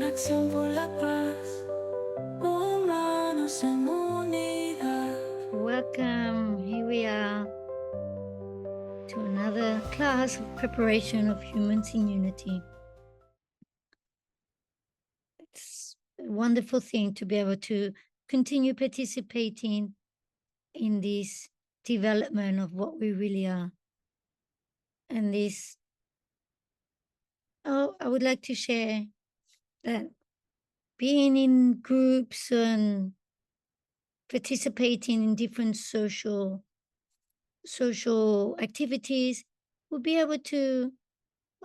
Welcome. Here we are to another class of preparation of humans in unity. It's a wonderful thing to be able to continue participating in this development of what we really are. And this, I would like to share that being in groups and participating in different social activities, we'll be able to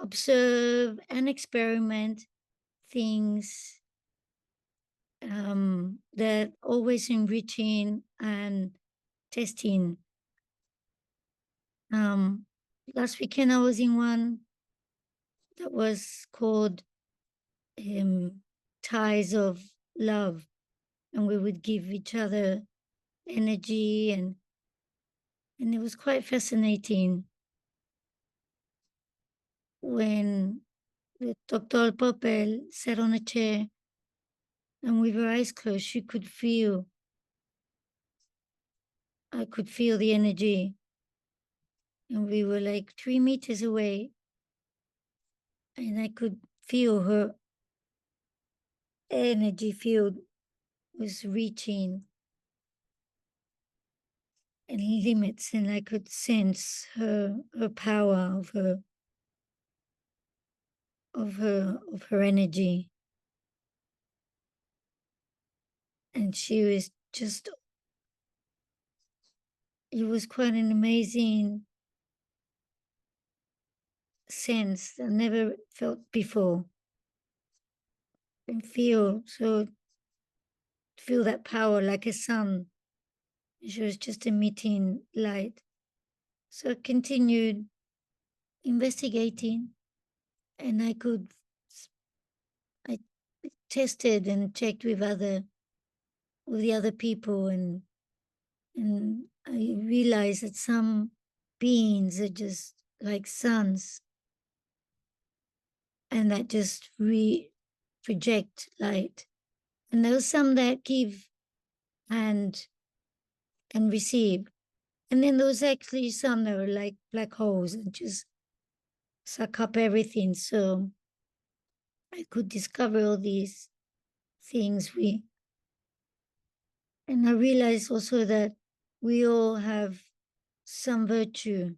observe and experiment things that always enriching and testing. Last weekend I was in one that was called Ties of Love, and we would give each other energy, and it was quite fascinating when the Dr. Popel sat on a chair and with her eyes closed, I could feel the energy. And we were like 3 meters away, and I could feel her energy field was reaching and limits, and I could sense her power of her energy. And she was just, it was quite an amazing sense I never felt before. And feel that power like a sun. She was just emitting light. So I continued investigating, and I tested and checked with the other people, and I realized that some beings are just like suns, and that just project light. And there are some that give and receive. And then there was actually some that were like black holes and just suck up everything. So I could discover all these things. And I realized also that we all have some virtue,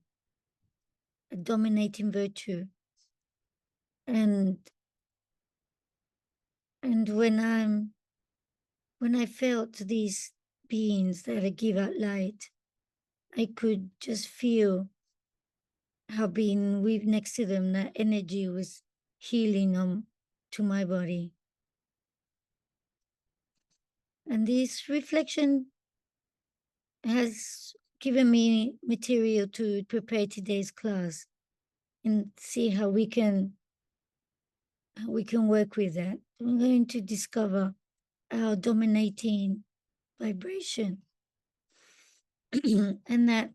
a dominating virtue. And when I felt these beings that give out light, I could just feel how being with next to them, that energy was healing to my body. And this reflection has given me material to prepare today's class and see how we can work with that. I'm going to discover our dominating vibration and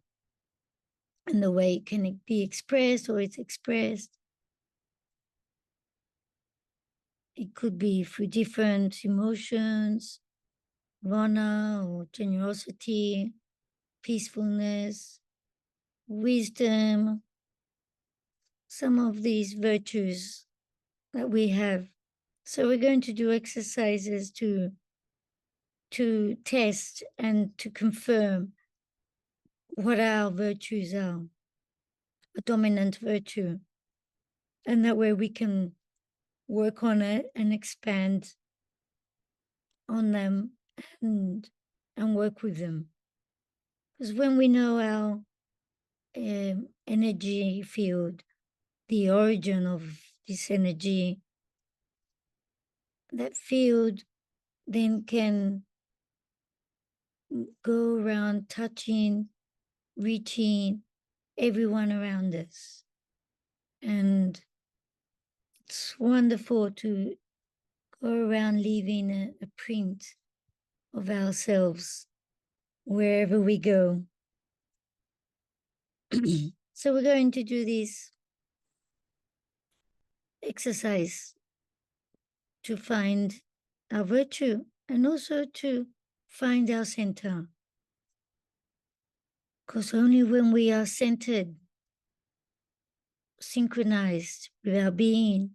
the way it can be expressed, or it's expressed. It could be through different emotions, honor or generosity, peacefulness, wisdom, some of these virtues that we have. So we're going to do exercises to test and to confirm what our virtues are, a dominant virtue. And that way we can work on it and expand on them and work with them. Because when we know our energy field, the origin of this energy, that field then can go around touching, reaching everyone around us. And it's wonderful to go around leaving a print of ourselves wherever we go. So we're going to do this exercise to find our virtue and also to find our center. Because only when we are centered, synchronized with our being,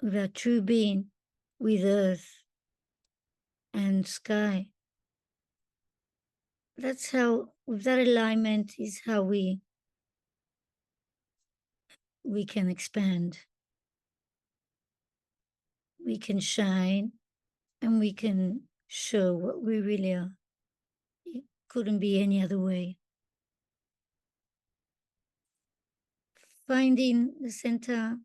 with our true being, with earth and sky, that's how, with that alignment, is how we can expand, we can shine, and we can show what we really are. It couldn't be any other way. Finding the center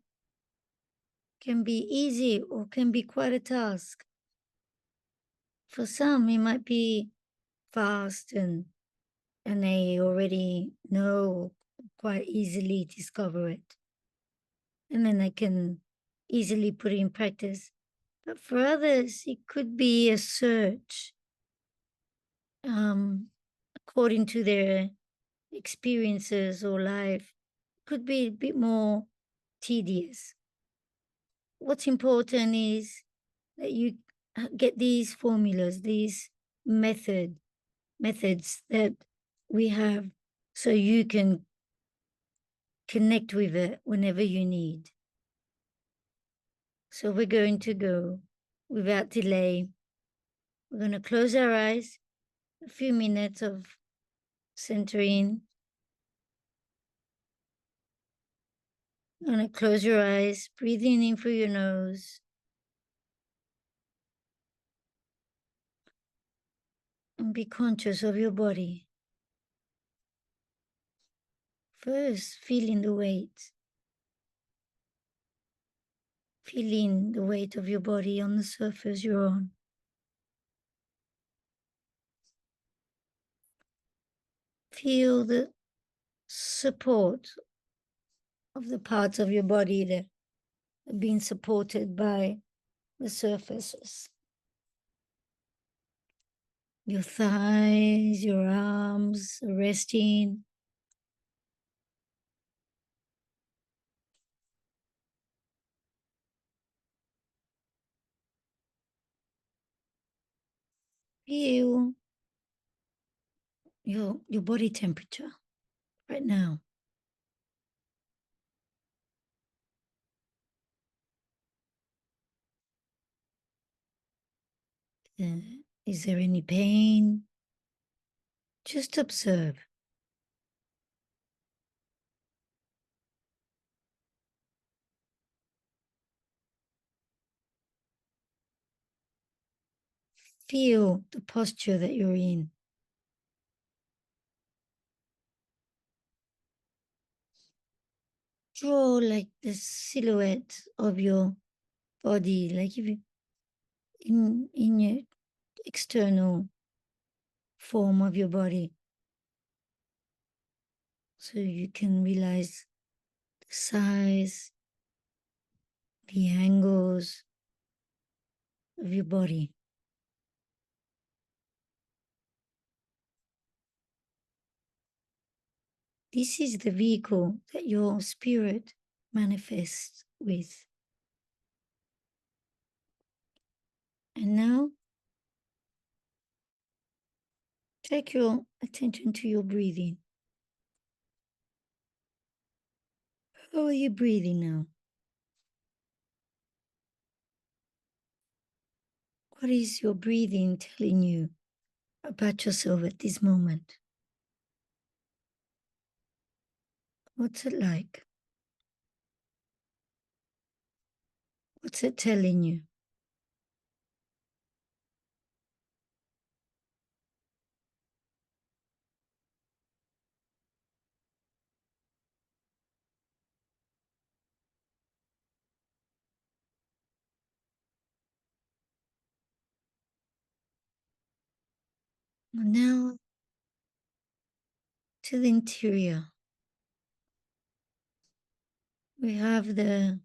can be easy or can be quite a task. For some, it might be fast and they already know, quite easily discover it. And then they can easily put it in practice. But for others, it could be a search according to their experiences or life. It could be a bit more tedious. What's important is that you get these formulas, these methods that we have, so you can connect with it whenever you need. So we're going to go without delay. We're going to close our eyes, a few minutes of centering. You're going to close your eyes, breathing in through your nose. And be conscious of your body. First, feeling the weight. Feeling the weight of your body on the surface you're on. Feel the support of the parts of your body that are being supported by the surfaces. Your thighs, your arms resting. Feel your body temperature right now. Is there any pain? Just observe. Feel the posture that you're in. Draw like the silhouette of your body, like if you in your external form of your body, so you can realize the size, the angles of your body. This is the vehicle that your spirit manifests with. And now, take your attention to your breathing. How are you breathing now? What is your breathing telling you about yourself at this moment? What's it like? What's it telling you? Now to the interior. We have the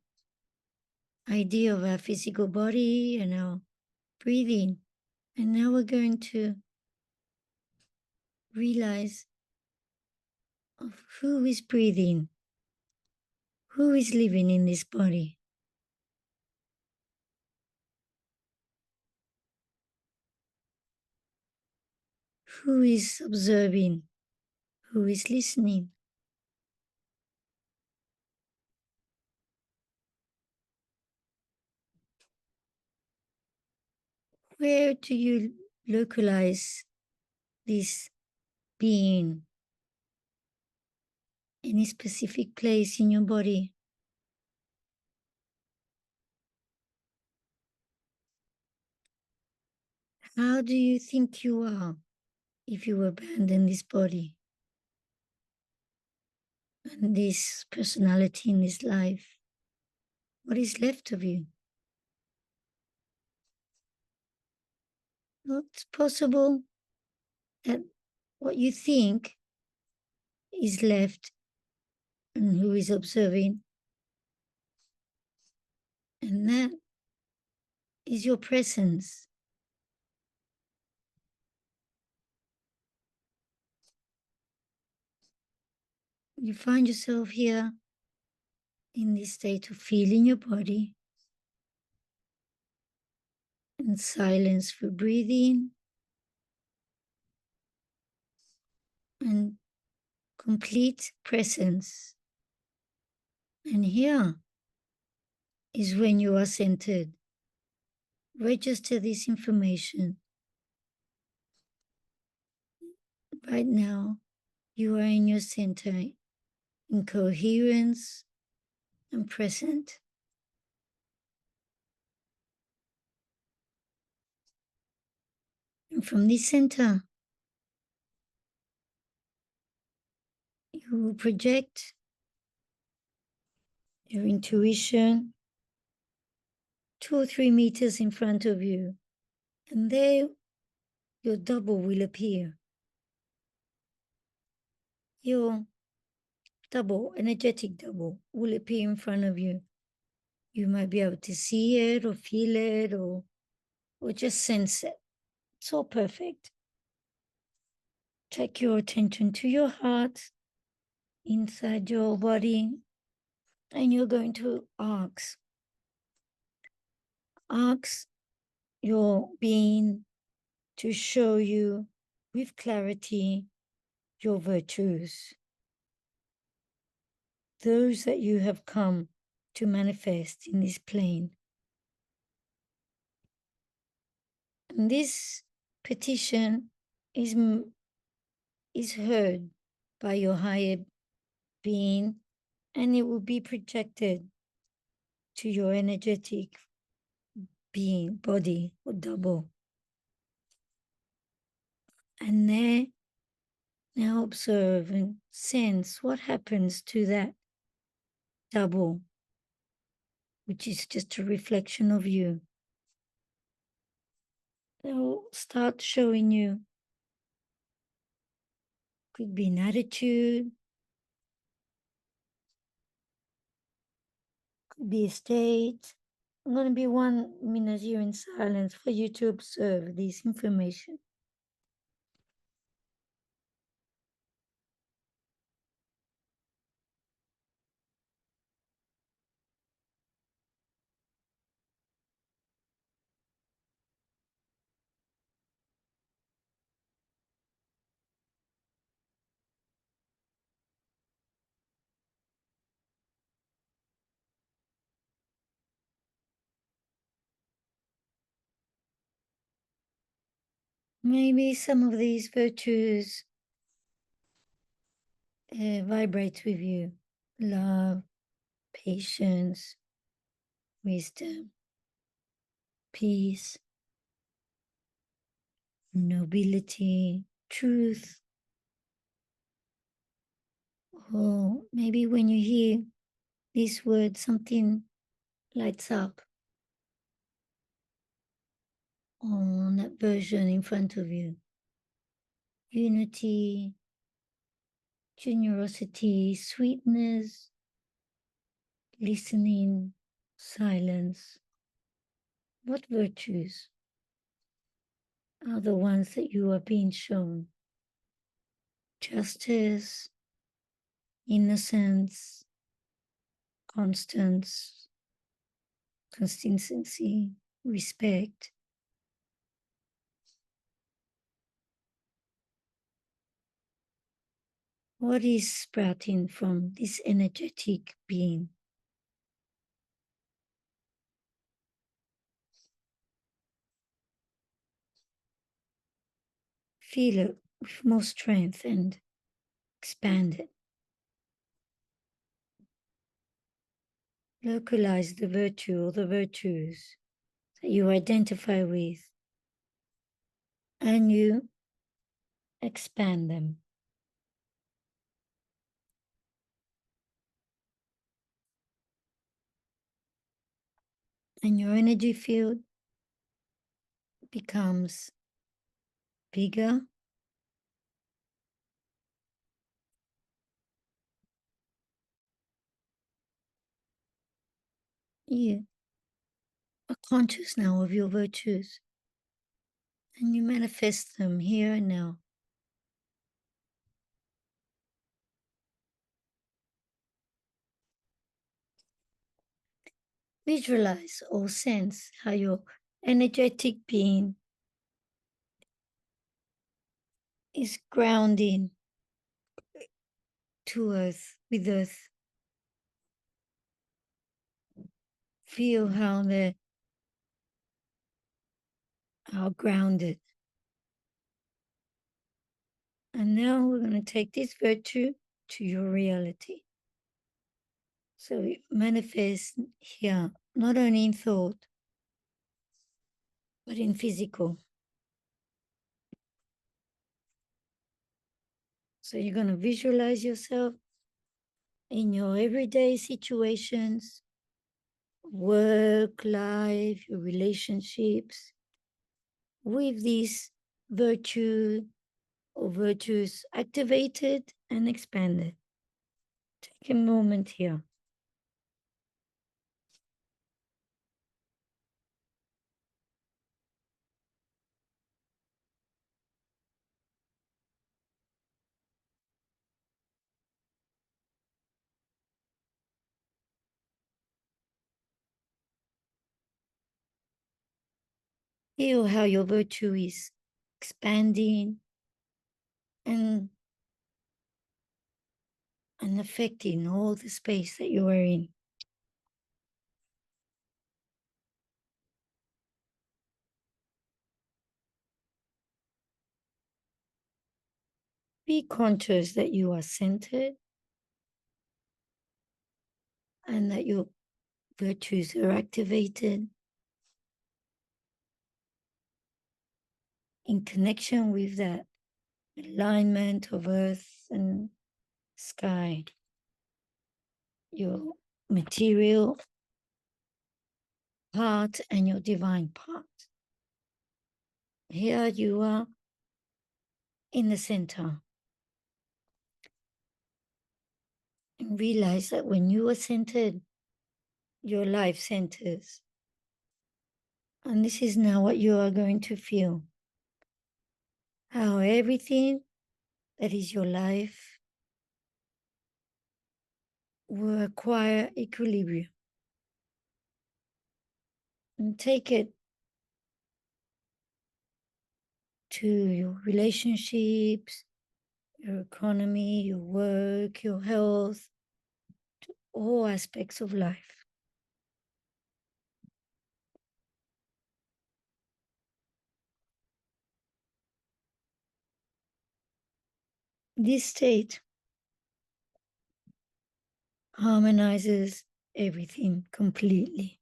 idea of our physical body and our breathing. And now we're going to realize of who is breathing, who is living in this body. Who is observing? Who is listening? Where do you localize this being? Any specific place in your body? How do you think you are if you abandon this body and this personality in this life? What is left of you? Well, it's possible that what you think is left and who is observing, and that is your presence. You find yourself here in this state of feeling your body and silence for breathing and complete presence. And here is when you are centered. Register this information. Right now, you are in your center, in coherence and present. And from this center, you will project your intuition 2 or 3 meters in front of you. And there, your double will appear. Your double, energetic double, will appear in front of you. You might be able to see it or feel it or just sense it. It's all perfect. Take your attention to your heart inside your body, and you're going to ask your being to show you with clarity your virtues, those that you have come to manifest in this plane. And this petition is heard by your higher being, and it will be projected to your energetic being, body, or double. And there, now observe and sense what happens to that double, which is just a reflection of you. They'll start showing you. Could be an attitude, could be a state. I'm going to be 1 minute here in silence for you to observe this information. Maybe some of these virtues vibrate with you. Love, patience, wisdom, peace, nobility, truth. Or maybe when you hear this word, something lights up on that version in front of you. Unity, generosity, sweetness, listening, silence. What virtues are the ones that you are being shown? Justice, innocence, constance, consistency, respect. What is sprouting from this energetic being? Feel it with more strength and expand it. Localize the virtue or the virtues that you identify with, and you expand them. And your energy field becomes bigger, you are conscious now of your virtues, and you manifest them here and now. Visualize or sense how your energetic being is grounding to earth, with earth. Feel how they are grounded. And now we're going to take this virtue to your reality. So it manifests here, not only in thought, but in physical. So you're going to visualize yourself in your everyday situations, work, life, your relationships, with these virtue or virtues activated and expanded. Take a moment here. Feel how your virtue is expanding and affecting all the space that you are in. Be conscious that you are centered and that your virtues are activated in connection with that alignment of earth and sky, your material part and your divine part. Here you are in the center. And realize that when you are centered, your life centers. And this is now what you are going to feel. How everything that is your life will acquire equilibrium. And take it to your relationships, your economy, your work, your health, to all aspects of life. This state harmonizes everything completely.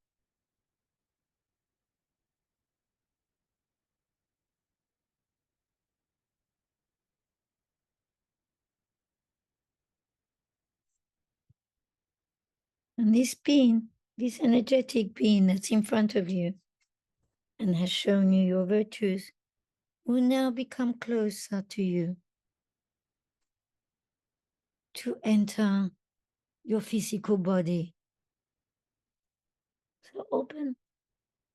And this being, this energetic being that's in front of you and has shown you your virtues, will now become closer to you to enter your physical body. So open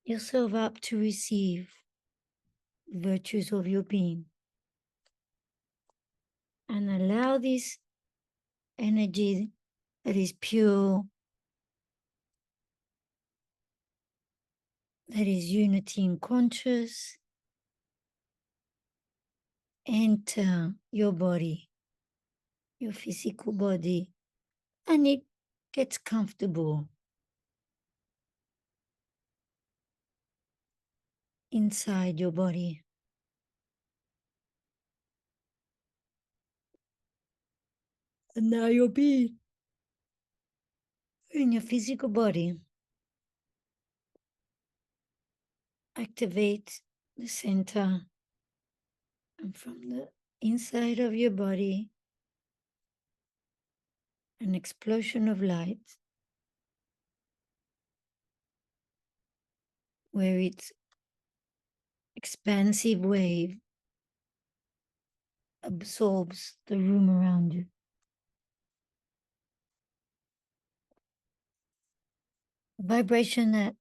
yourself up to receive the virtues of your being and allow this energy that is pure, that is unity in conscious, enter your body. your physical body, and it gets comfortable inside your body. And now your being in your physical body activate the center, and from the inside of your body, an explosion of light where its expansive wave absorbs the room around you. Vibration that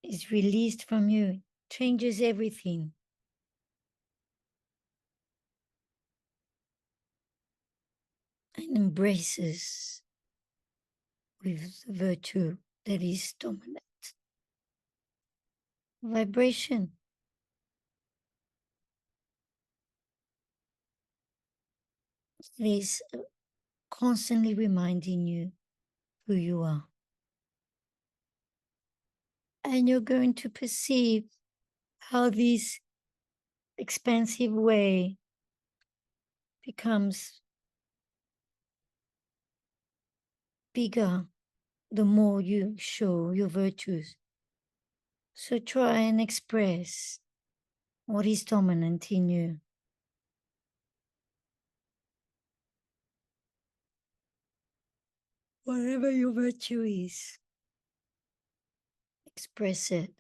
is released from you changes everything. And embraces with the virtue that is dominant. Vibration is constantly reminding you who you are. And you're going to perceive how this expansive way becomes bigger the more you show your virtues. So try and express what is dominant in you. Whatever your virtue is, express it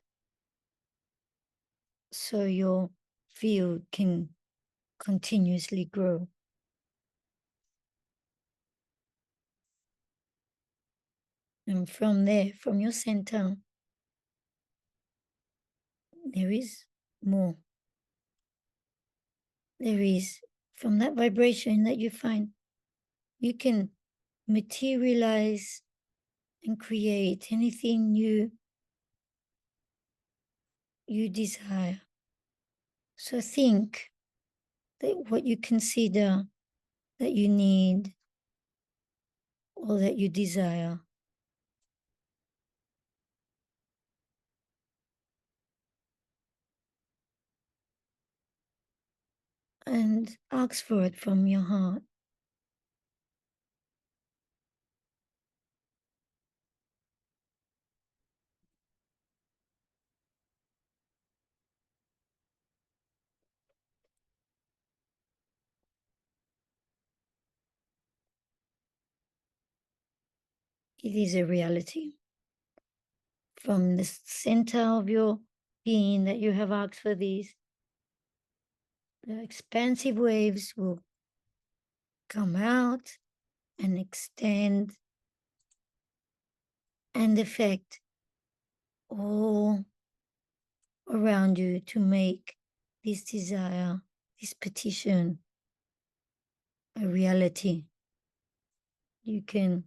so your field can continuously grow. And from there, from your center, there is more. There is, from that vibration that you find, you can materialize and create anything you desire. So think that what you consider that you need or that you desire, and ask for it from your heart. It is a reality. From the center of your being that you have asked for these, the expansive waves will come out and extend and affect all around you to make this desire, this petition, a reality. You can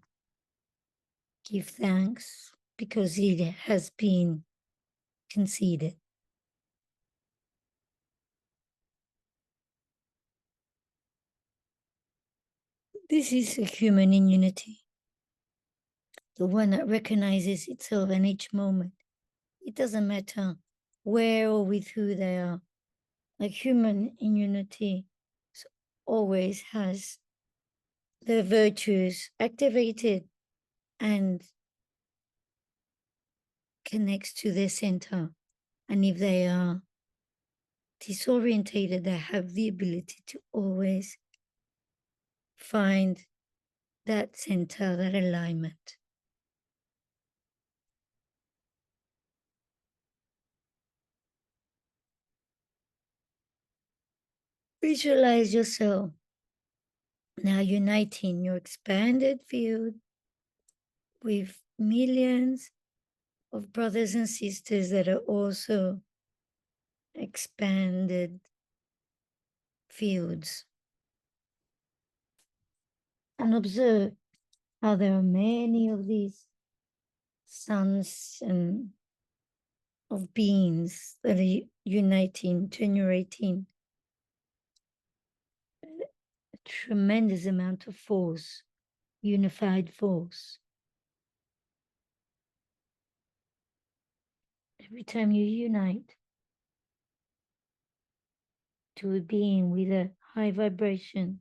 give thanks because it has been conceded. This is a human in unity, the one that recognizes itself in each moment. It doesn't matter where or with who they are. Like human in unity always has their virtues activated and connects to their center. And if they are disorientated, they have the ability to always find that center, that alignment. Visualize yourself now uniting your expanded field with millions of brothers and sisters that are also expanded fields. And observe how there are many of these suns and of beings that are uniting, generating tremendous amount of force, unified force. Every time you unite to a being with a high vibration,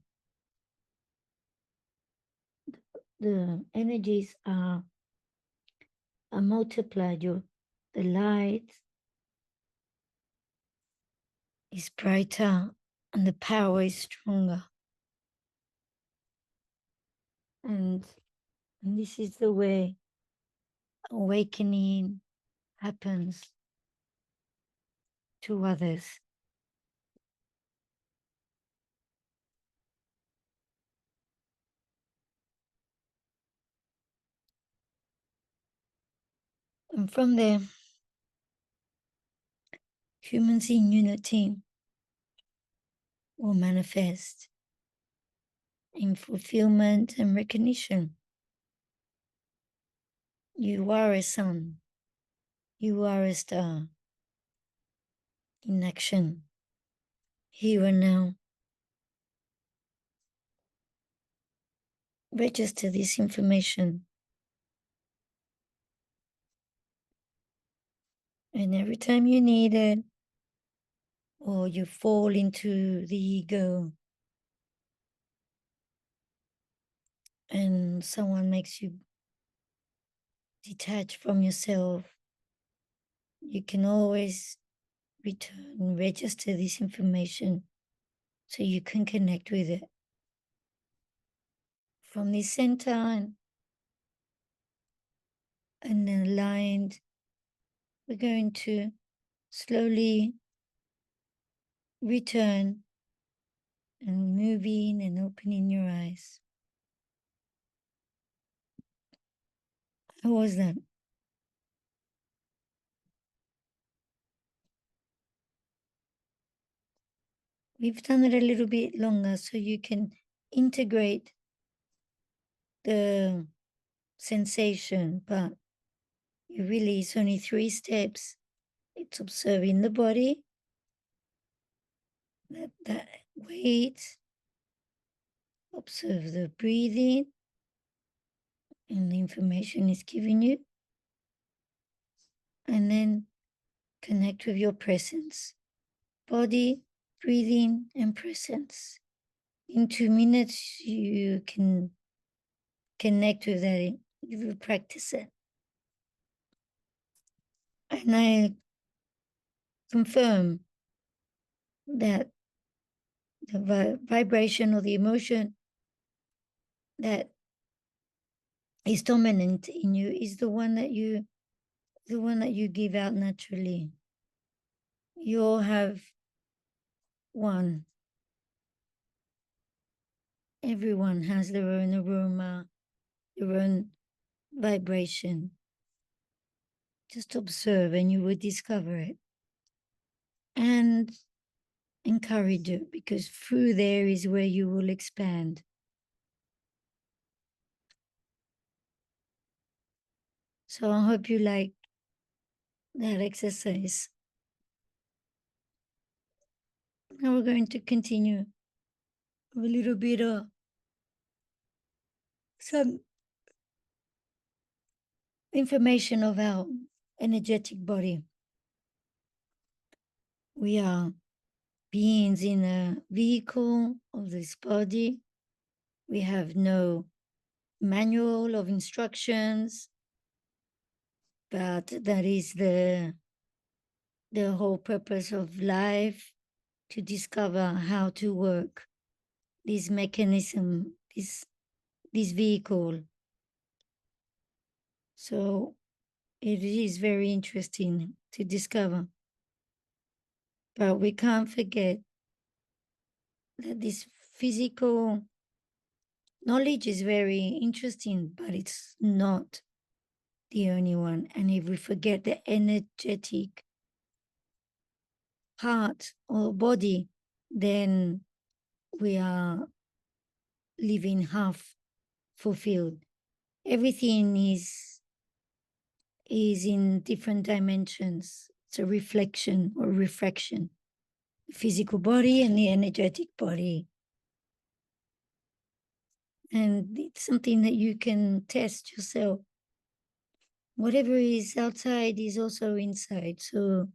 the energies are multiplied. The light is brighter and the power is stronger. And this is the way awakening happens to others. And from there, humans in unity will manifest in fulfillment and recognition. You are a sun. You are a star in action, here and now. Register this information. And every time you need it, or you fall into the ego, and someone makes you detach from yourself, you can always return, register this information so you can connect with it. From the center and aligned, we're going to slowly return and moving and opening your eyes. How was that? We've done it a little bit longer so you can integrate the sensation, but you really, it's only 3 steps. It's observing the body, that weight, observe the breathing, and the information is giving you, and then connect with your presence. Body, breathing, and presence. In 2 minutes, you can connect with that. You will practice it. And I confirm that the vibration or the emotion that is dominant in you is the one that you give out naturally. You all have one. Everyone has their own aroma, their own vibration. Just observe and you will discover it. And encourage it, because through there is where you will expand. So I hope you like that exercise. Now we're going to continue with a little bit of some information of our energetic body. We are beings in a vehicle of this body. We have no manual of instructions, but that is the whole purpose of life, to discover how to work this mechanism, this vehicle. So it is very interesting to discover. But we can't forget that this physical knowledge is very interesting, but it's not the only one. And if we forget the energetic part or body, then we are living half fulfilled. Everything is in different dimensions. It's a reflection or refraction. The physical body and the energetic body. And it's something that you can test yourself. Whatever is outside is also inside. So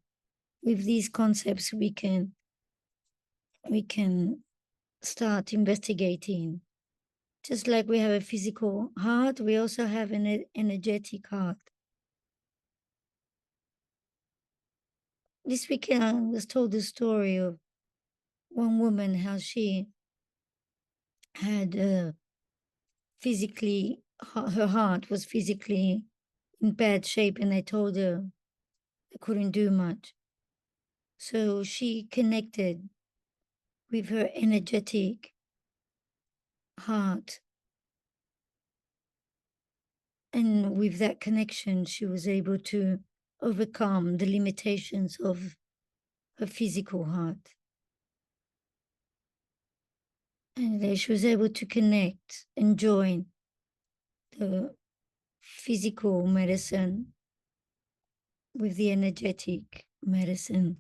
with these concepts, we can start investigating. Just like we have a physical heart, we also have an energetic heart. This weekend, I was told the story of one woman, how she had physically, her heart was physically in bad shape, and they told her they couldn't do much. So she connected with her energetic heart. And with that connection, she was able to overcome the limitations of her physical heart. And she was able to connect and join the physical medicine with the energetic medicine.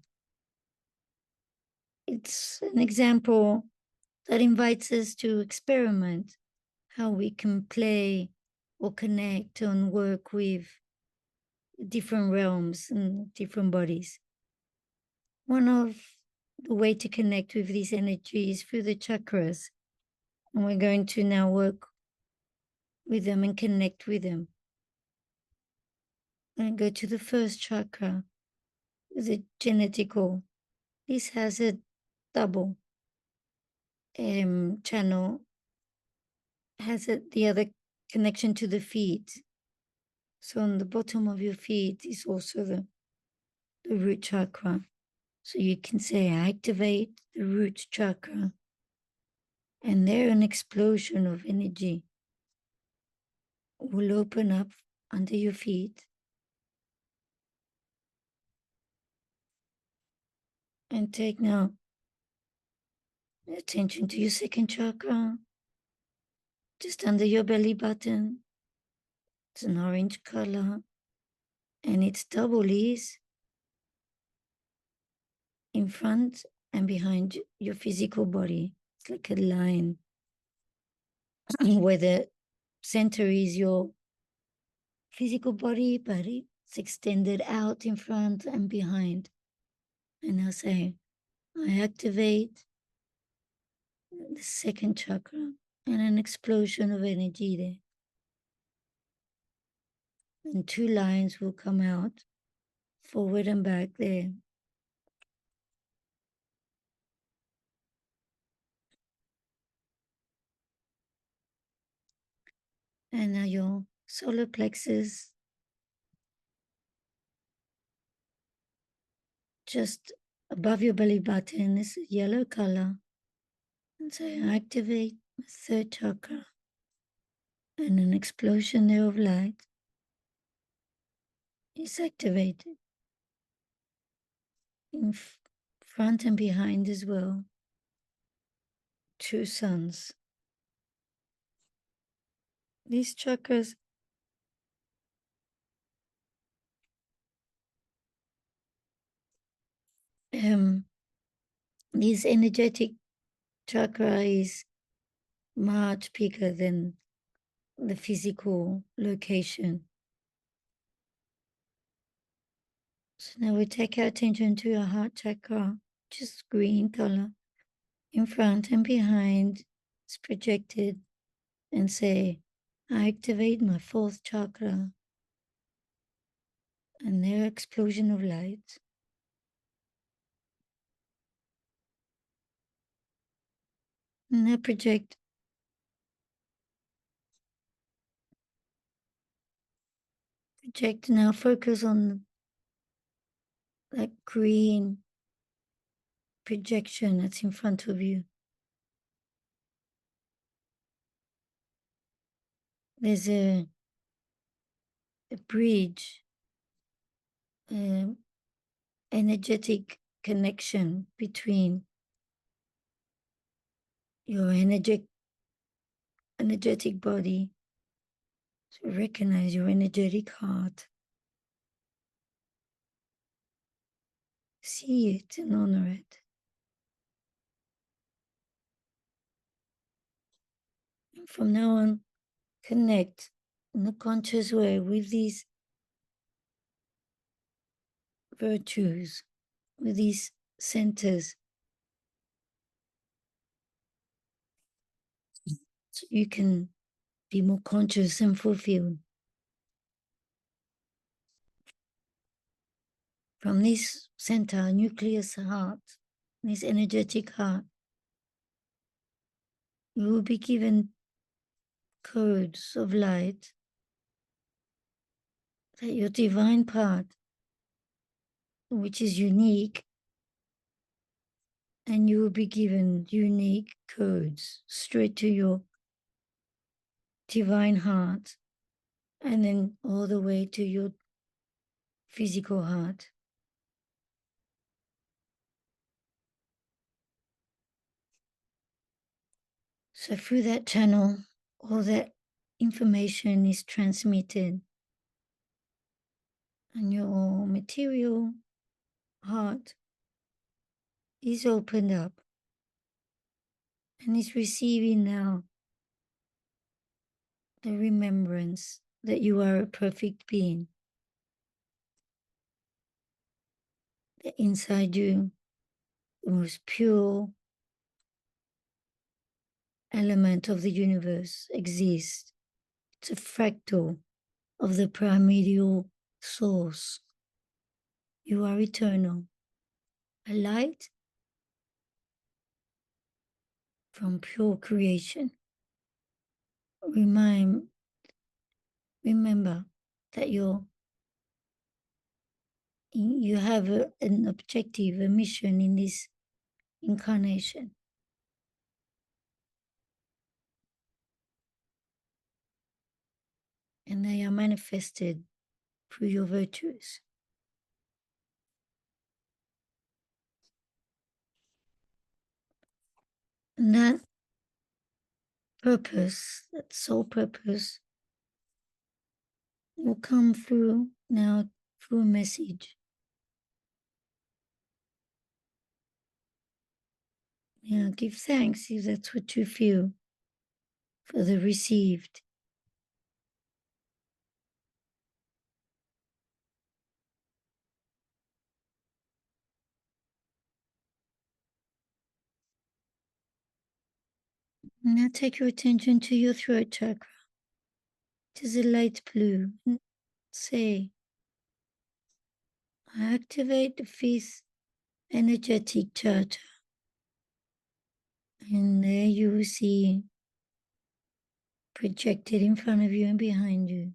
It's an example that invites us to experiment how we can play or connect and work with different realms and different bodies. One of the way to connect with these energies through the chakras, and we're going to now work with them and connect with them. And go to the first chakra, the genetical. This has a double channel, has the other connection to the feet. So on the bottom of your feet is also the root chakra. So you can say, activate the root chakra. And there an explosion of energy will open up under your feet. And take now attention to your second chakra, just under your belly button. It's an orange color, and its double is in front and behind your physical body. It's like a line where the center is your physical body, but it's extended out in front and behind. And I'll say, I activate the second chakra, and an explosion of energy there. And two lines will come out, forward and back there. And now your solar plexus, just above your belly button, is a yellow color. And so I activate the third chakra, and an explosion there of light is activated in front and behind as well. Two suns. These chakras this energetic chakra is much bigger than the physical location. So now we take our attention to our heart chakra, just green color. In front and behind, it's projected, and say, I activate my fourth chakra. And their explosion of light. And now project now, focus on that green projection that's in front of you. There's a bridge, energetic connection between your energetic body. So recognize your energetic heart. See it and honor it. From now on, connect in a conscious way with these virtues, with these centers. So you can be more conscious and fulfilled. From this center, nucleus heart, this energetic heart, you will be given codes of light that your divine part, which is unique, and you will be given unique codes straight to your divine heart, and then all the way to your physical heart. So through that channel, all that information is transmitted, and your material heart is opened up and is receiving now the remembrance that you are a perfect being. That inside you, the most pure element of the universe exists. It's a fractal of the primordial source. You are eternal, a light from pure creation. Remember that you have an objective, a mission in this incarnation. And they are manifested through your virtues. And that purpose, that sole purpose, will come through now through a message. Now give thanks if that's what you feel for the received. Now take your attention to your throat chakra. It is a light blue. Say, I activate the fifth energetic chakra. And there you will see projected in front of you and behind you.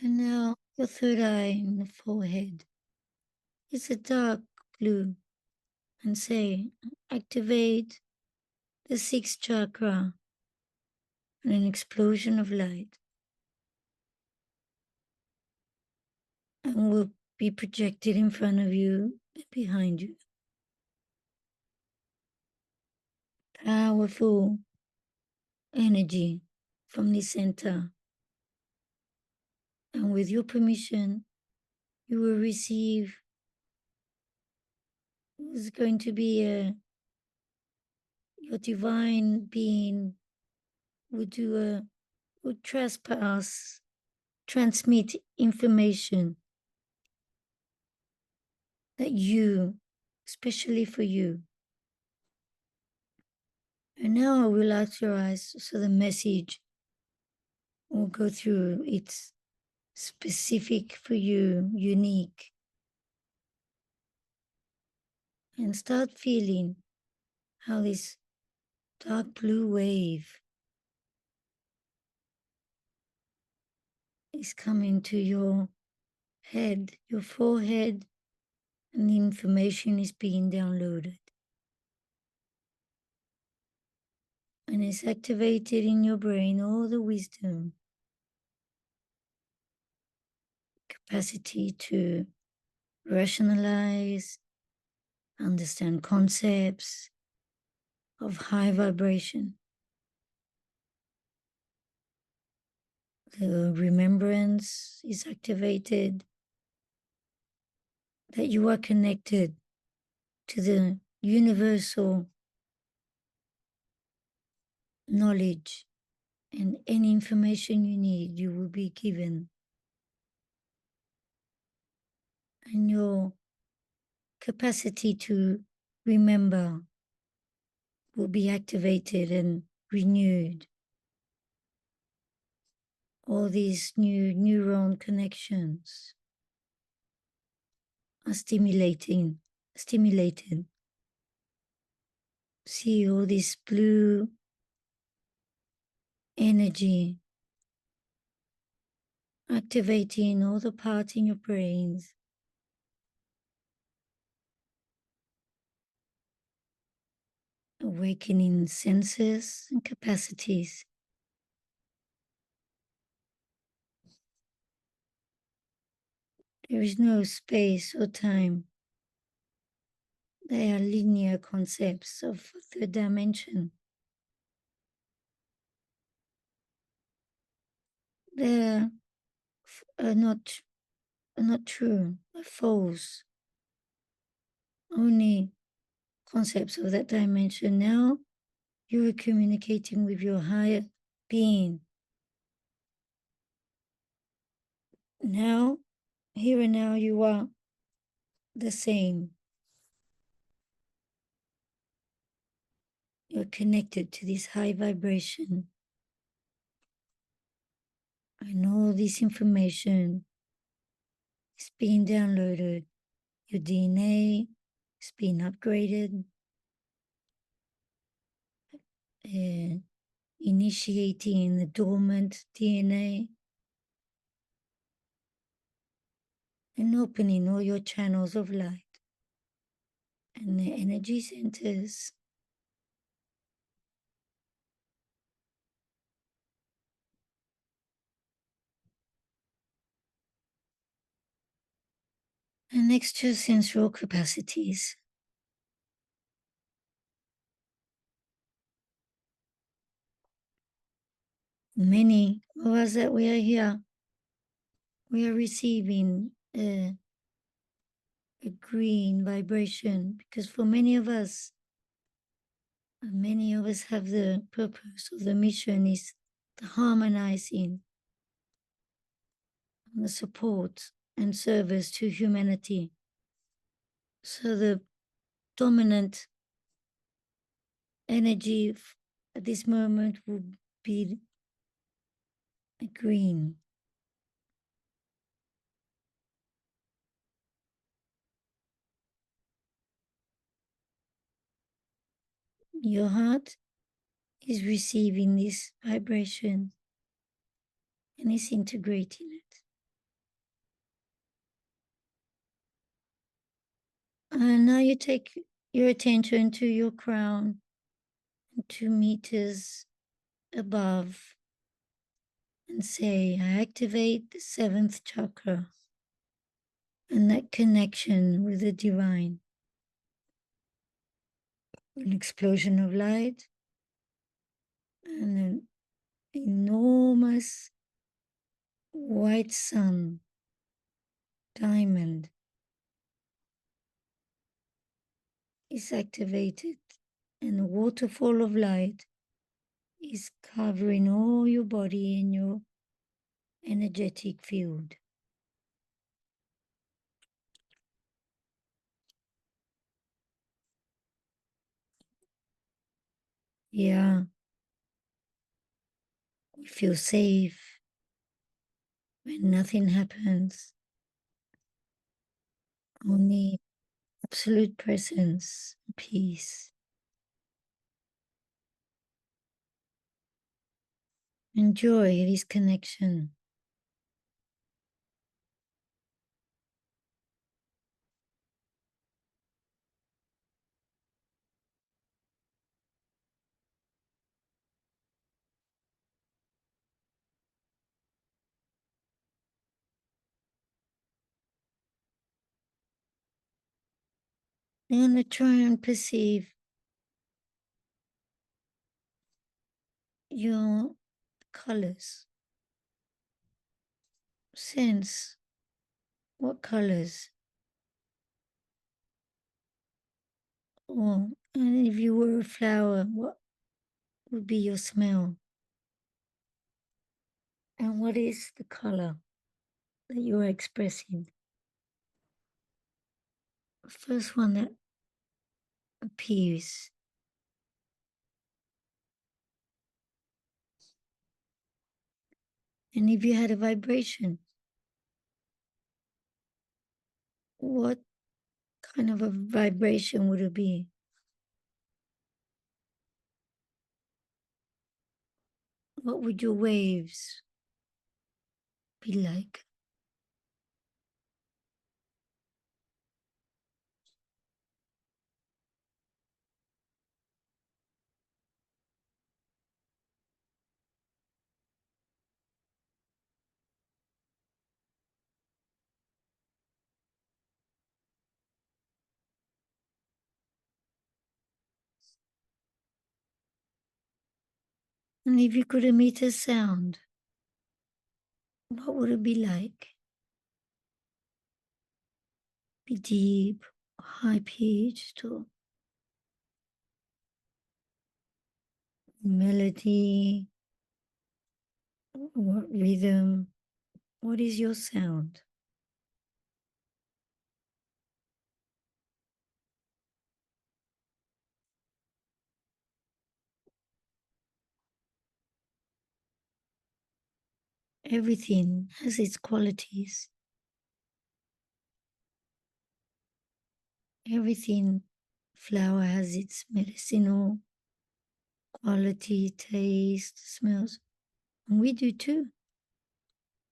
And now your third eye in the forehead is a dark blue. And say, activate the sixth chakra and an explosion of light. And will be projected in front of you and behind you. Powerful energy from the center. And with your permission, you will receive, it's going to be your divine being would transmit information that you, especially for you. And now I will authorize so the message will go through. It's specific for you, unique. And start feeling how this dark blue wave is coming to your head, your forehead, and the information is being downloaded. And it's activated in your brain all the wisdom, capacity to rationalize, understand concepts of high vibration. The remembrance is activated, that you are connected to the universal knowledge, and any information you need, you will be given. And your capacity to remember will be activated and renewed. All these new neuron connections are stimulated. See all this blue energy activating all the parts in your brains, awakening senses and capacities. There is no space or time. They are linear concepts of third dimension. They are not true, are false. Only concepts of that dimension. Now you are communicating with your higher being. Now, here and now, you are the same. You're connected to this high vibration. And all this information is being downloaded. Your DNA is being upgraded. Initiating the dormant DNA. And opening all your channels of light. And the energy centers. And extrasensual capacities. Many of us that we are here, we are receiving a green vibration, because for many of us have the purpose of the mission is the harmonizing, the support and service to humanity. So the dominant energy at this moment will be green. Your heart is receiving this vibration and is integrating it. And now you take your attention to your crown, 2 meters above, and say, I activate the 7th chakra and that connection with the divine. An explosion of light and an enormous white sun, diamond, is activated, and a waterfall of light is covering all your body in your energetic field. Yeah, we feel safe when nothing happens. Only absolute presence, peace. Enjoy this connection. I'm going to try and perceive your colors. Sense what colors Oh, and if you were a flower, what would be your smell? And what is the color that you are expressing? The first one that appears. And if you had a vibration, what kind of a vibration would it be? What would your waves be like? And if you could emit a sound, what would it be like? Be deep, high pitched, or melody, or rhythm? What is your sound? Everything has its qualities. Everything, flower has its medicinal quality, taste, smells. And we do too.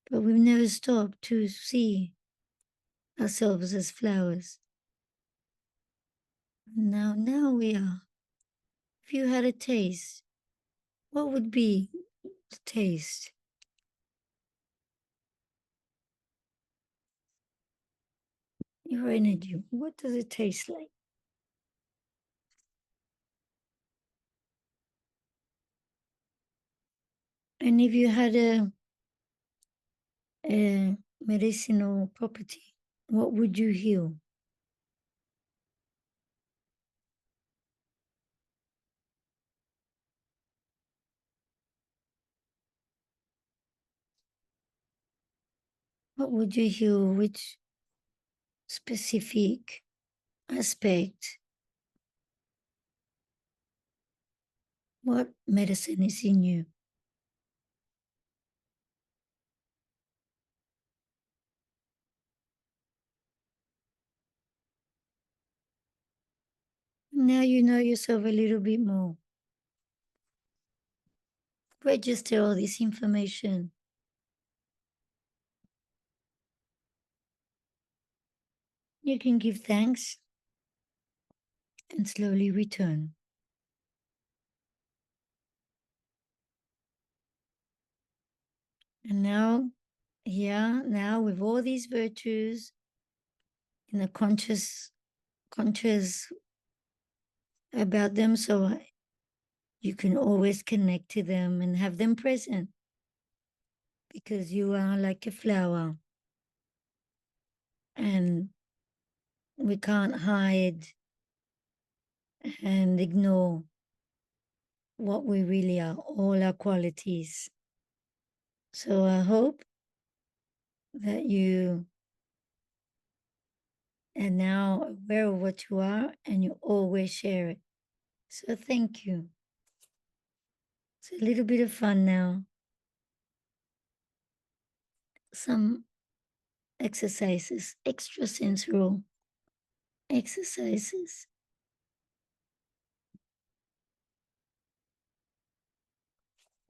But we've never stopped to see ourselves as flowers. Now we are. If you had a taste, what would be the taste? Your energy, what does it taste like? And if you had a medicinal property, what would you heal? What would you heal? Which specific aspect? What medicine is in you? Now you know yourself a little bit more. Register all this information. You can give thanks and slowly return. And now, now with all these virtues in a conscious about them, so you can always connect to them and have them present because you are like a flower and we can't hide and ignore what we really are, all our qualities. So I hope that you are now aware of what you are and you always share it. So thank you. It's a little bit of fun now. Some exercises, extrasensory exercises.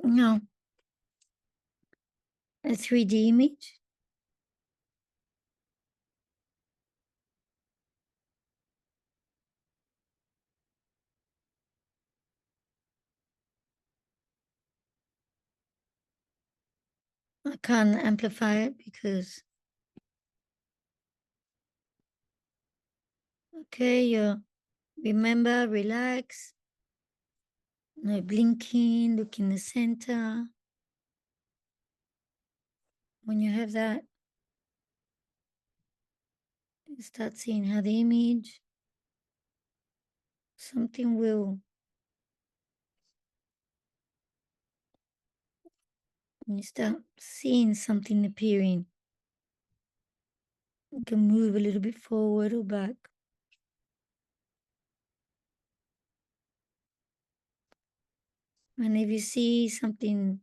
No, a 3D image. I can't amplify it because, okay, you remember, relax, no blinking, look in the center. When you have that, you start seeing how the image something will, when you start seeing something appearing, you can move a little bit forward or back. And if you see something,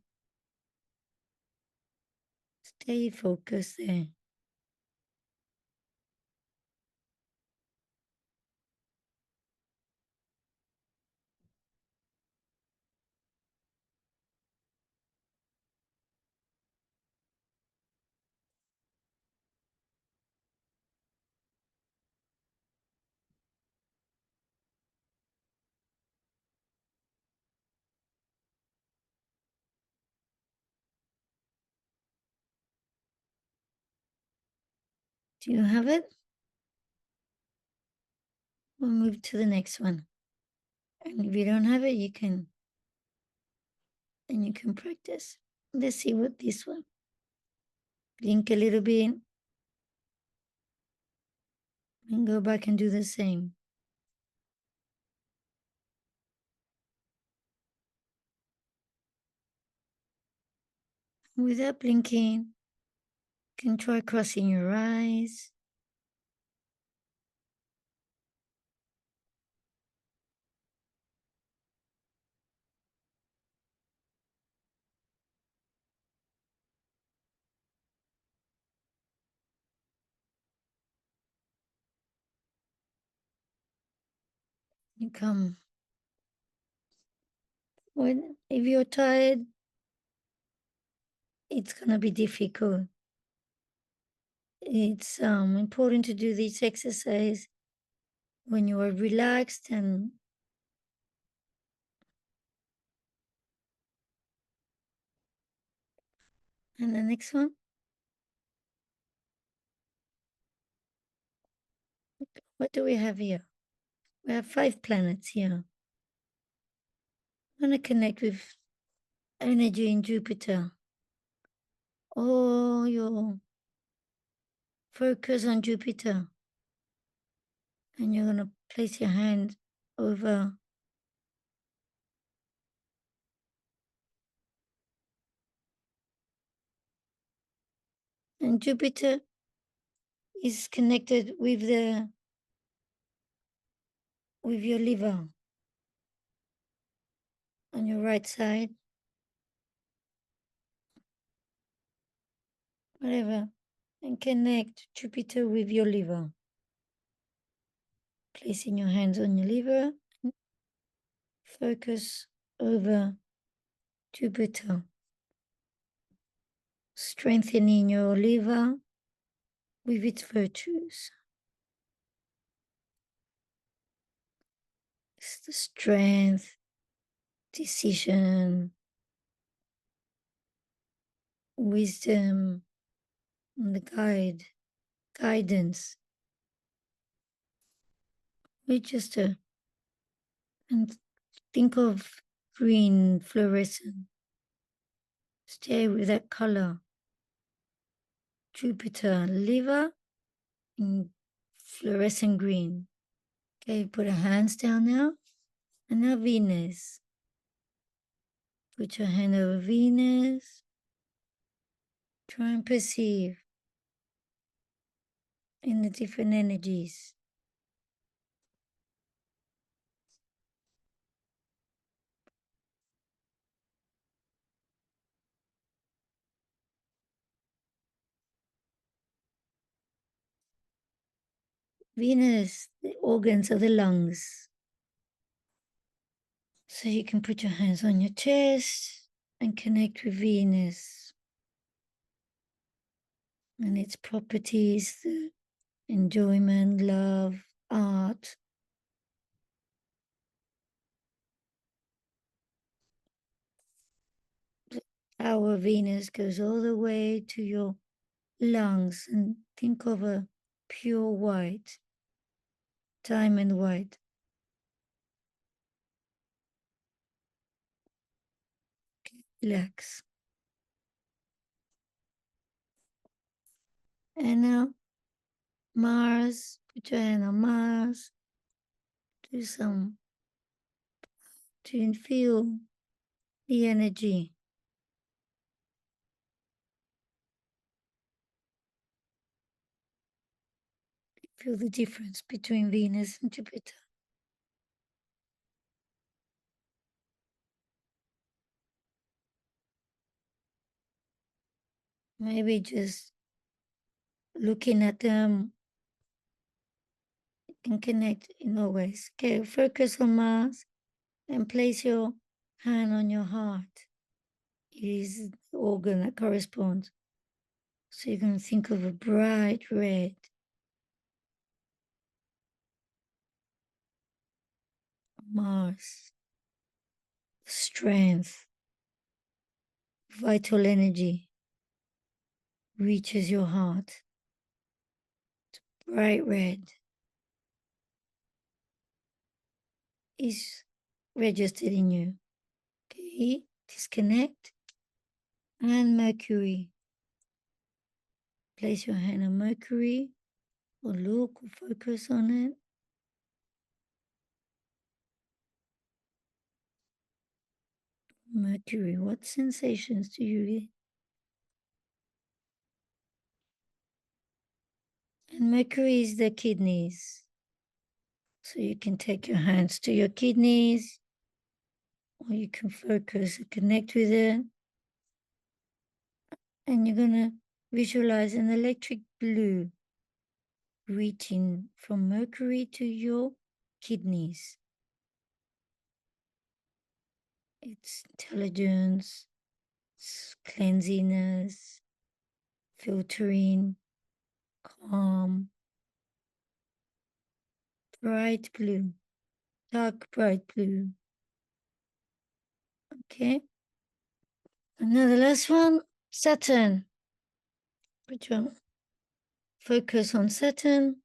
stay focused there. Do you have it? We'll move to the next one. And if you don't have it, you can practice. Let's see what this one. Blink a little bit and go back and do the same. Without blinking, you can try crossing your eyes. You come. When, if you're tired, it's gonna be difficult. It's important to do this exercise when you are relaxed and the next one. What do we have here? We have 5 planets here. I'm gonna connect with energy in Jupiter. Oh, your focus on Jupiter. And you're gonna place your hand over and Jupiter is connected with your liver on your right side, whatever, and connect Jupiter with your liver. Placing your hands on your liver, and focus over Jupiter, strengthening your liver with its virtues. It's the strength, decision, wisdom, and the guidance. We just and think of green fluorescent. Stay with that color. Jupiter, liver, in fluorescent green. Okay, put our hands down now. And now Venus. Put your hand over Venus. Try and perceive in the different energies. Venus, the organs of the lungs. So you can put your hands on your chest and connect with Venus and its properties, the enjoyment, love, art. Our Venus goes all the way to your lungs, and think of a pure white, diamond white. Relax. And now Mars, put your hand on Mars. Do some to feel the energy. Feel the difference between Venus and Jupiter. Maybe just looking at them can connect in all ways. Okay, focus on Mars and place your hand on your heart. It is the organ that corresponds. So you're going to think of a bright red. Mars, strength, vital energy reaches your heart. Bright red is registered in you. Okay, disconnect. And Mercury. Place your hand on Mercury or look or focus on it. Mercury, what sensations do you get? And Mercury is the kidneys. So you can take your hands to your kidneys, or you can focus and connect with it. And you're going to visualize an electric blue reaching from Mercury to your kidneys. It's intelligence, it's cleansiness, filtering, calm, bright blue, dark bright blue. Okay. And now the last one, Saturn. Put your focus on Saturn.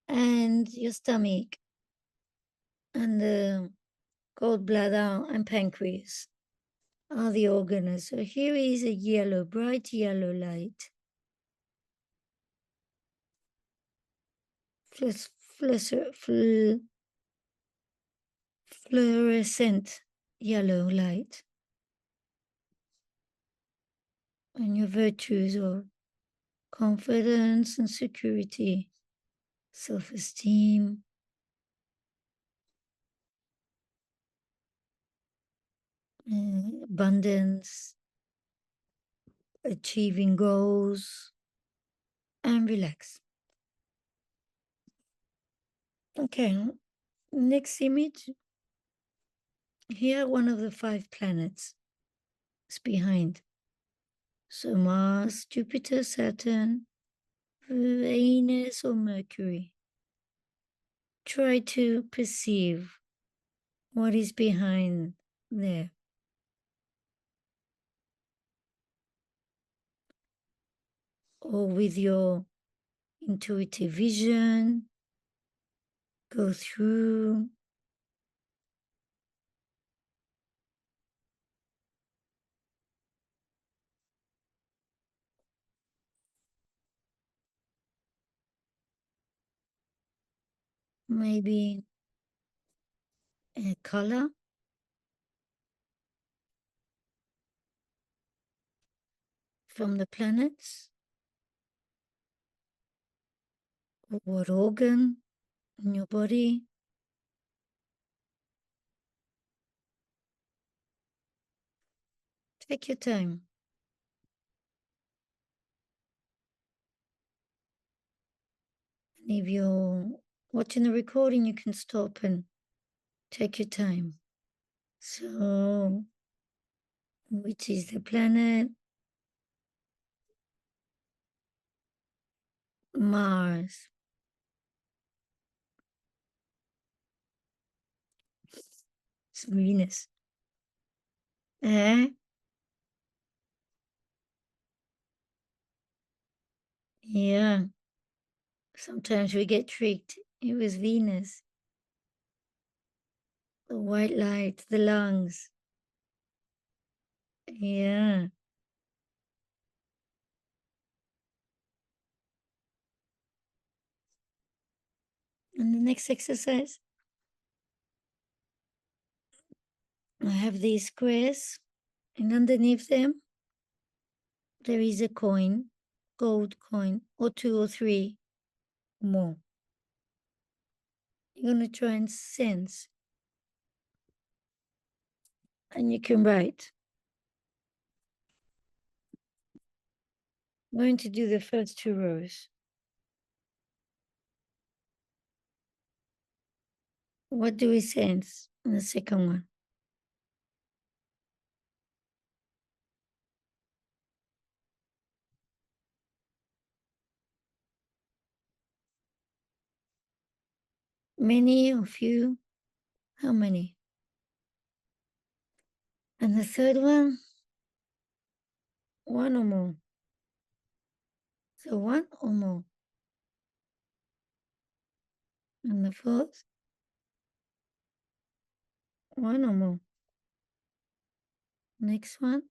And your stomach and the gallbladder and pancreas are the organs. So here is a yellow, bright yellow light. Fluorescent yellow light. And your virtues are confidence and security, self-esteem, abundance, achieving goals, and relax. Okay, next image. Here, one of the 5 planets is behind. So Mars, Jupiter, Saturn, Venus, or Mercury. Try to perceive what is behind there. Or with your intuitive vision, go through. Maybe a color. From the planets. Or what organ in your body. Take your time. And if you're watching the recording, you can stop and take your time. So, which is the planet? Mars. It's Venus. Eh? Yeah. Sometimes we get tricked. It was Venus. The white light, the lungs. Yeah. And the next exercise, I have these squares, and underneath them, there is a coin, gold coin, or 2 or 3 more. You're going to try and sense, and you can write. I'm going to do the first 2 rows. What do we sense in the second one? Many or few? How many? And the third one? 1 or more. So 1 or more. And the fourth? 1 or more. Next one?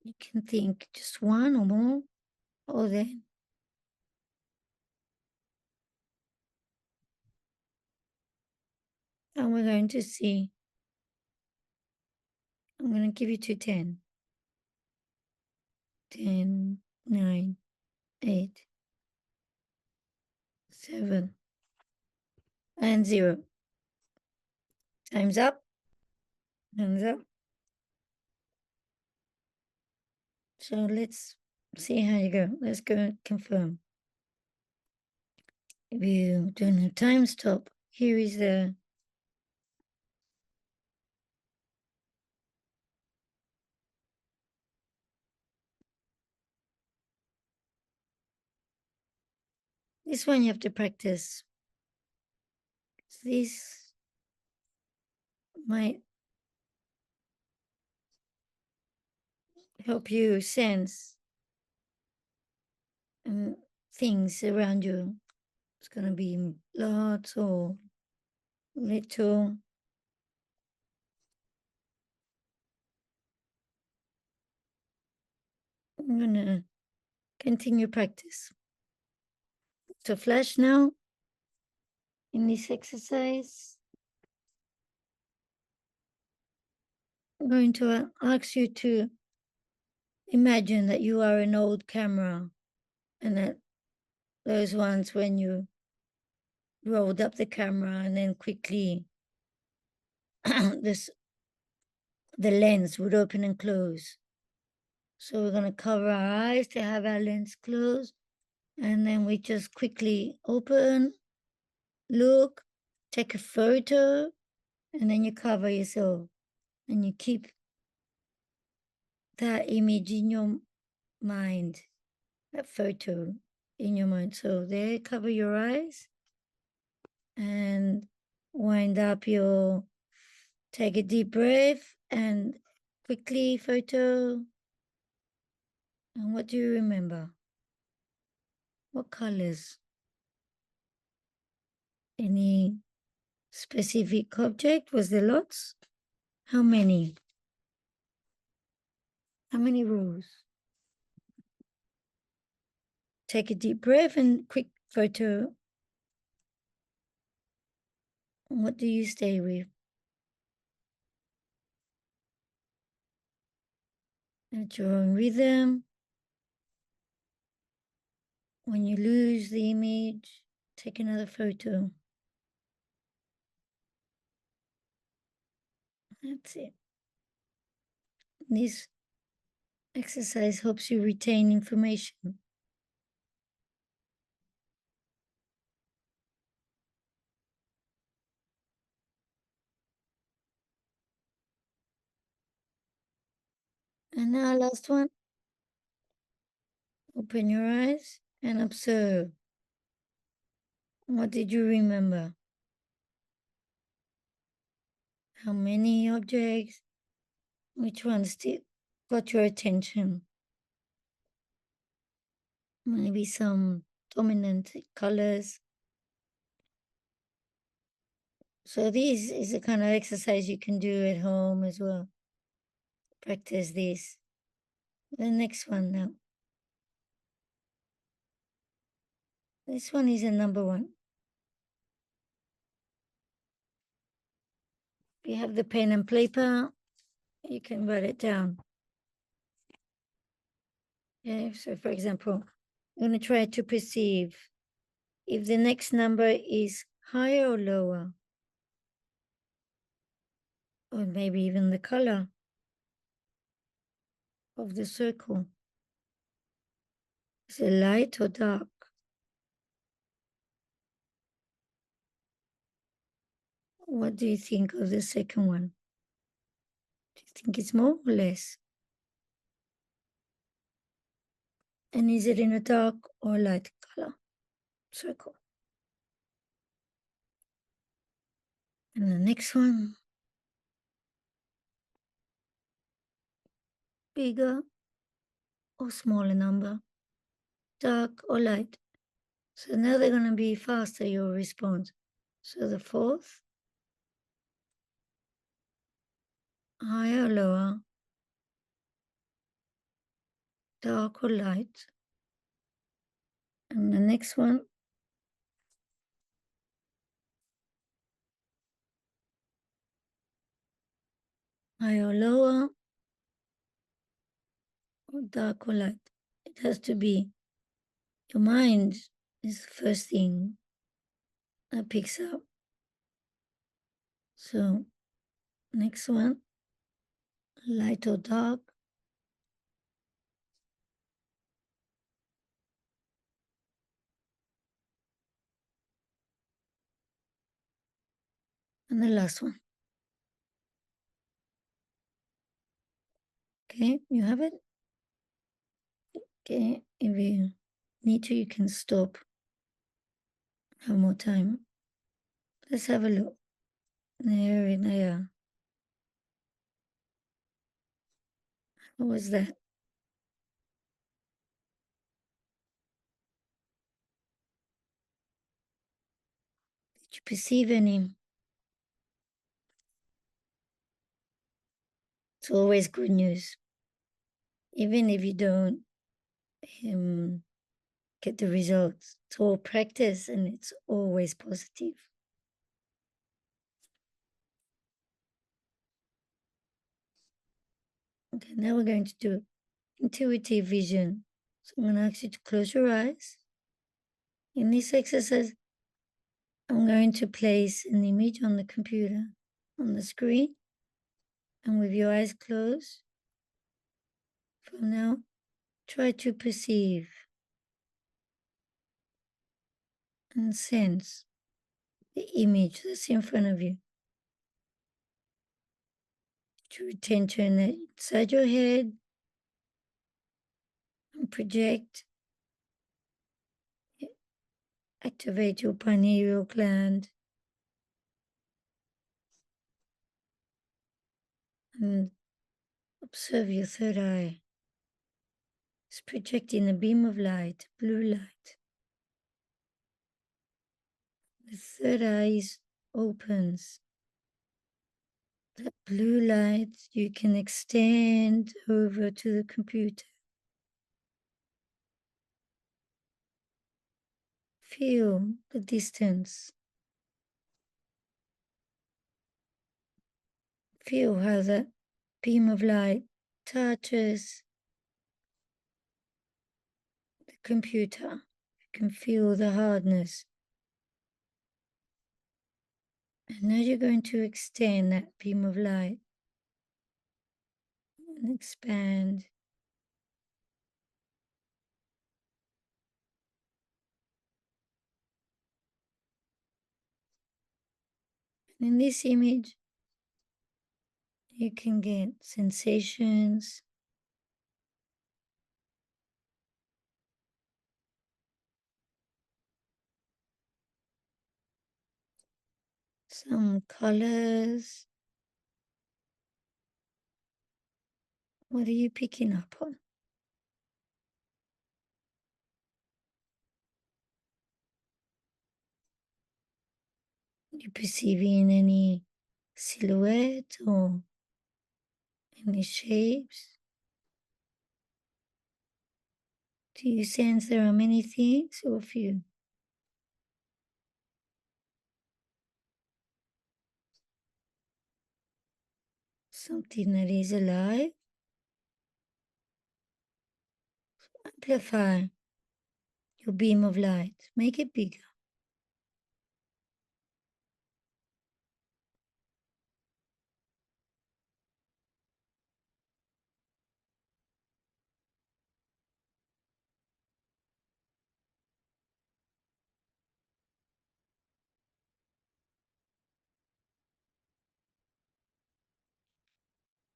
You can think just 1 or more, or then and we're going to see. I'm going to give you to 10. 10, 9, 8, 7, and 0. Time's up. Hands up. So let's see how you go. Let's go and confirm. If you don't have time, stop. Here is the this one you have to practice. This might help you sense things around you. It's going to be lots or little. I'm going to continue practice. So flash now in this exercise. I'm going to ask you to imagine that you are an old camera and that those ones when you rolled up the camera and then quickly the lens would open and close. So we're going to cover our eyes to have our lens closed. And then we just quickly open, look, take a photo, and then you cover yourself. And you keep that image in your mind, that photo in your mind. So there, cover your eyes and wind up your, take a deep breath and quickly photo. And what do you remember? What colors? Any specific object? Was there lots? How many? How many rows? Take a deep breath and quick photo. What do you stay with? At your own rhythm. When you lose the image, take another photo. That's it. This exercise helps you retain information. And now last one. Open your eyes and observe. What did you remember? How many objects? Which ones got your attention? Maybe some dominant colors. So this is a kind of exercise you can do at home as well. Practice this. The next one now. This one is a number one. If you have the pen and paper, you can write it down. Yeah, so for example, I'm going to try to perceive if the next number is higher or lower, or maybe even the color of the circle. Is it light or dark? What do you think of the second one? Do you think it's more or less? And is it in a dark or light color circle? And the next one, bigger or smaller number, dark or light. So now they're going to be faster, your response. So the fourth, higher or lower, dark or light. And the next one, higher or lower, or dark or light. It has to be, your mind is the first thing that picks up. So next one, light or dark. And the last one. Okay, you have it? Okay, if you need to, you can stop. Have more time. Let's have a look. There, there. What was that? Did you perceive any? It's always good news. Even if you don't get the results, it's all practice and it's always positive. Okay, now we're going to do intuitive vision. So I'm going to ask you to close your eyes. In this exercise, I'm going to place an image on the computer, on the screen, and with your eyes closed, from now, try to perceive and sense the image that's in front of you. To attention inside your head and project, activate your pineal gland and observe your third eye. It's projecting a beam of light, blue light. The third eye opens. That blue light you can extend over to the computer. Feel the distance. Feel how that beam of light touches the computer. You can feel the hardness. And now you're going to extend that beam of light and expand. And in this image, you can get sensations, some colors, What are you picking up on? You perceiving any silhouette or any shapes? Do you sense there are many things or few? Something that is alive? Amplify your beam of light. Make it bigger.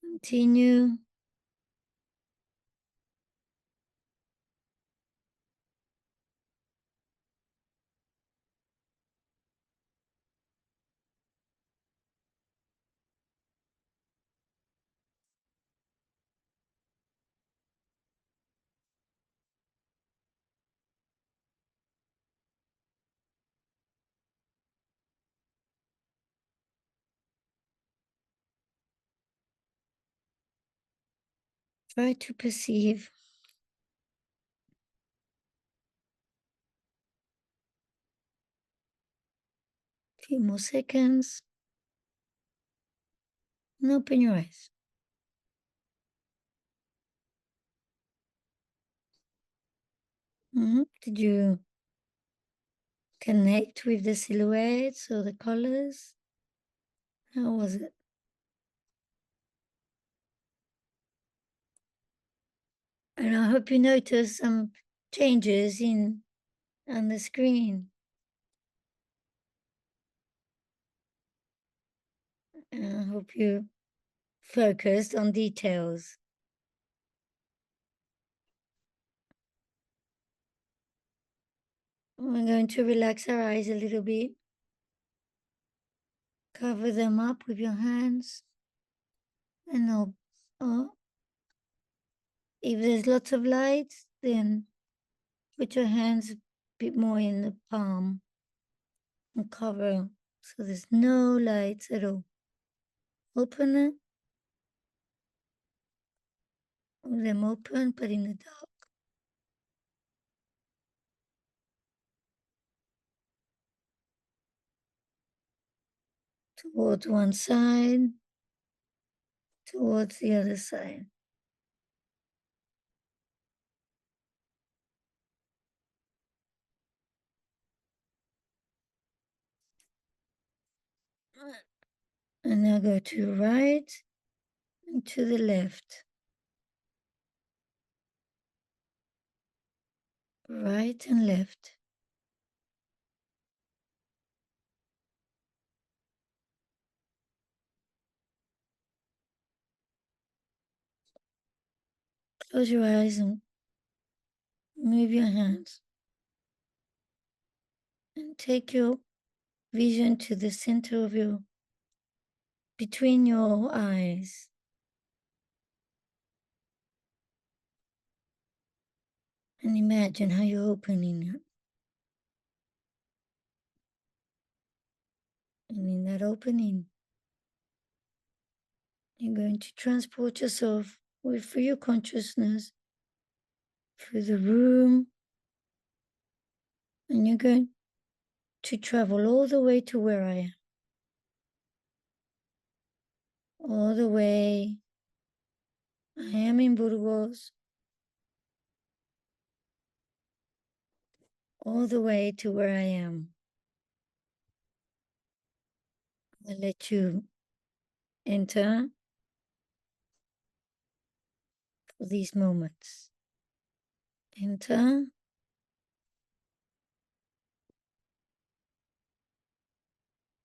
Continue. Try to perceive. Few more seconds. And open your eyes. Did you connect with the silhouettes or the colors? How was it? And I hope you notice some changes in on the screen. And I hope you focused on details. We're going to relax our eyes a little bit. Cover them up with your hands. And if there's lots of light, then put your hands a bit more in the palm and cover so there's no lights at all. Open it. Leave them open, but in the dark. Towards one side, towards the other side. And now go to right and to the left. Right and left. Close your eyes and move your hands. And take your vision to the center of between your eyes. And imagine how you're opening it. And in that opening, you're going to transport yourself for your consciousness through the room. And you're going to travel all the way to where I am. All the way. I am in Burgos. All the way to where I am. I'll let you enter for these moments. Enter.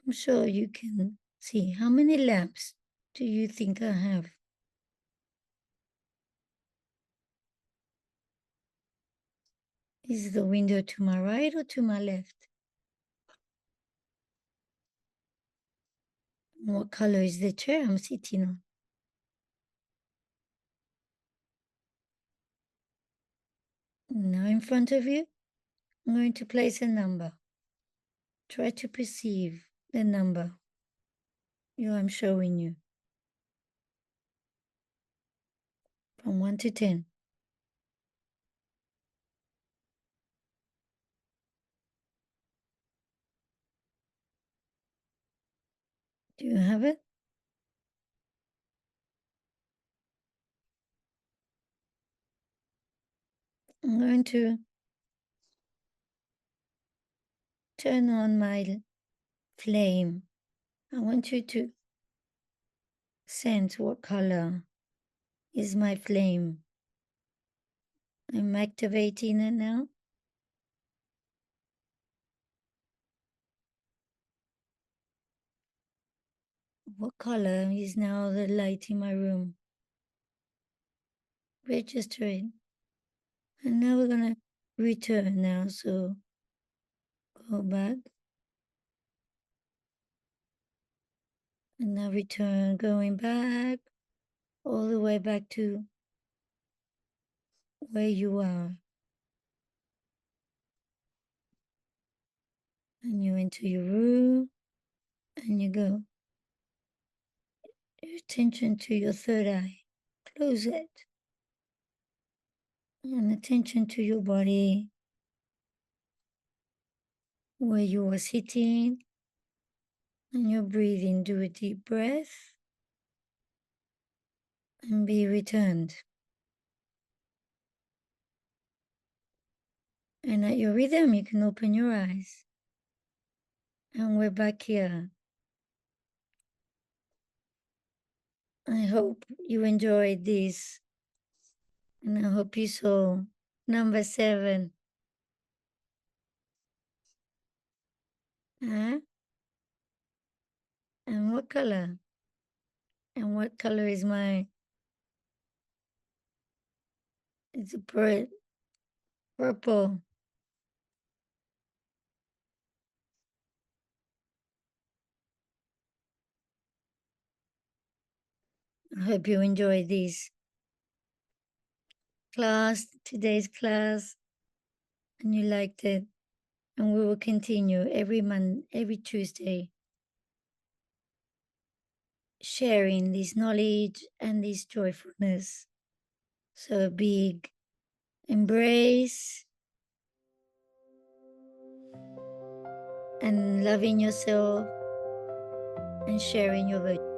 I'm sure you can see. How many lamps do you think I have? Is the window to my right or to my left? What color is the chair I'm sitting on? Now in front of you, I'm going to place a number. Try to perceive the number I'm showing you from 1 to 10. Do you have it? I'm going to turn on my flame. I want you to sense what color is my flame. I'm activating it now. What color is now the light in my room? Register it. And now we're going to return now. So go back. And now return, going back, all the way back to where you are. And you enter your room and you go. Your attention to your third eye. Close it. And attention to your body, where you are sitting. And you're breathing. Do a deep breath. And be returned. And at your rhythm, you can open your eyes. And we're back here. I hope you enjoyed this. And I hope you saw number 7. Huh? And what color? And what color is mine? It's a purple. I hope you enjoyed this class, today's class, and you liked it. And we will continue every Tuesday, sharing this knowledge and this joyfulness. So a big embrace and loving yourself and sharing your virtue.